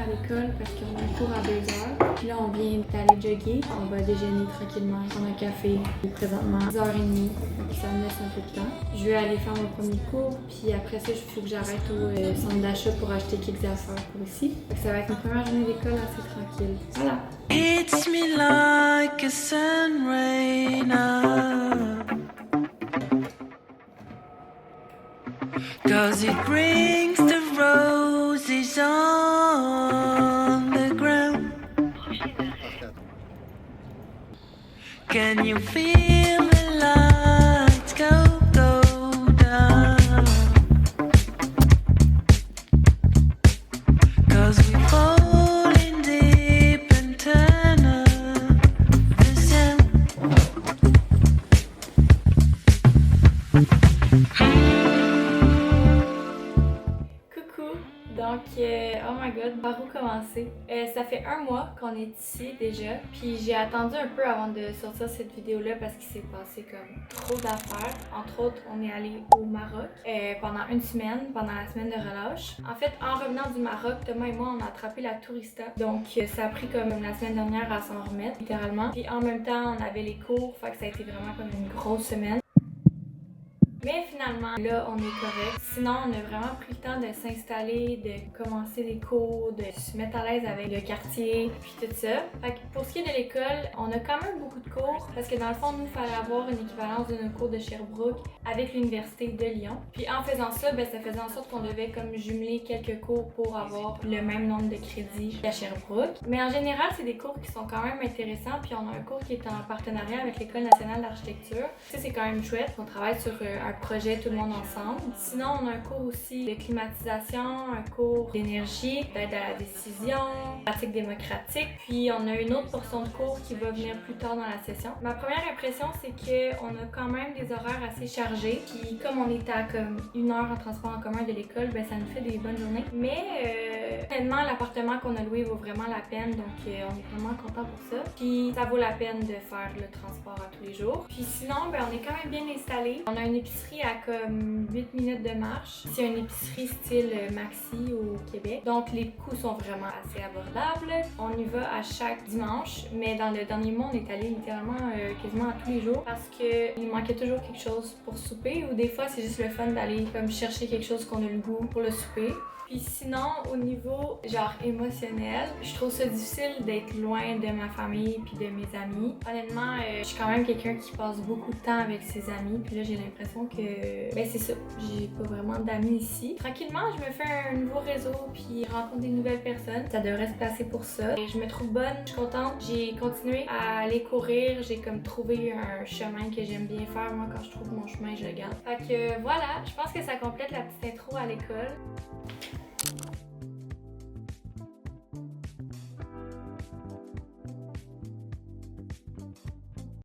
l'école parce qu'on a un cours à 2h. Puis là, on vient d'aller jogger. On va déjeuner tranquillement, prendre un café. Et présentement, 10h30. Donc ça me laisse un peu de temps. Je vais aller faire mon premier cours. Puis après ça, il faut que j'arrête au centre d'achat pour acheter quelques affaires pour ici. Donc ça va être une première journée d'école assez tranquille. Voilà. Hits me like a sun rain up, 'cause it brings the roses on the ground. Can you feel the lights go down? 'Cause we fall in deep and turn up the sound. Coucou! Donc, oh my god, par où commencer? Ça fait 1 mois qu'on est ici déjà, puis j'ai attendu un peu avant de sortir cette vidéo-là parce qu'il s'est passé comme trop d'affaires. Entre autres, on est allé au Maroc pendant 1 semaine, pendant la semaine de relâche. En fait, en revenant du Maroc, Thomas et moi, on a attrapé la tourista. Donc, ça a pris comme la semaine dernière à s'en remettre, littéralement. Puis en même temps, on avait les cours, fait que ça a été vraiment comme une grosse semaine. Mais finalement, là, on est correct. Sinon, on a vraiment pris le temps de s'installer, de commencer les cours, de se mettre à l'aise avec le quartier, puis tout ça. Fait que pour ce qui est de l'école, on a quand même beaucoup de cours parce que dans le fond, nous, il fallait avoir une équivalence de nos cours de Sherbrooke avec l'Université de Lyon. Puis en faisant ça, ben, ça faisait en sorte qu'on devait comme jumeler quelques cours pour avoir le même nombre de crédits qu'à Sherbrooke. Mais en général, c'est des cours qui sont quand même intéressants. Puis on a un cours qui est en partenariat avec l'École nationale d'architecture. Ça, c'est quand même chouette. On travaille sur un projet tout le monde ensemble. Sinon, on a un cours aussi de climatisation, un cours d'énergie, d'aide à la décision, pratique démocratique. Puis on a une autre portion de cours qui va venir plus tard dans la session. Ma première impression, c'est qu'on a quand même des horaires assez chargés. Puis comme on est à comme 1 heure en transport en commun de l'école, ben ça nous fait des bonnes journées. Mais honnêtement, l'appartement qu'on a loué vaut vraiment la peine. Donc on est vraiment content pour ça. Puis ça vaut la peine de faire le transport à tous les jours. Puis sinon, ben on est quand même bien installé. On a une épicerie à comme 8 minutes de marche. C'est une épicerie style Maxi au Québec. Donc les coûts sont vraiment assez abordables. On y va à chaque dimanche, mais dans le dernier mois, on est allé littéralement quasiment à tous les jours parce qu'il manquait toujours quelque chose pour souper ou des fois c'est juste le fun d'aller comme chercher quelque chose qu'on a le goût pour le souper. Puis sinon, au niveau genre émotionnel, je trouve ça difficile d'être loin de ma famille puis de mes amis. Honnêtement, je suis quand même quelqu'un qui passe beaucoup de temps avec ses amis. Puis là, j'ai l'impression que, ben c'est ça, j'ai pas vraiment d'amis ici. Tranquillement, je me fais un nouveau réseau puis rencontre des nouvelles personnes. Ça devrait se passer pour ça. Et je me trouve bonne, je suis contente. J'ai continué à aller courir. J'ai comme trouvé un chemin que j'aime bien faire. Moi, quand je trouve mon chemin, je le garde. Fait que voilà, je pense que ça complète la petite intro à l'école.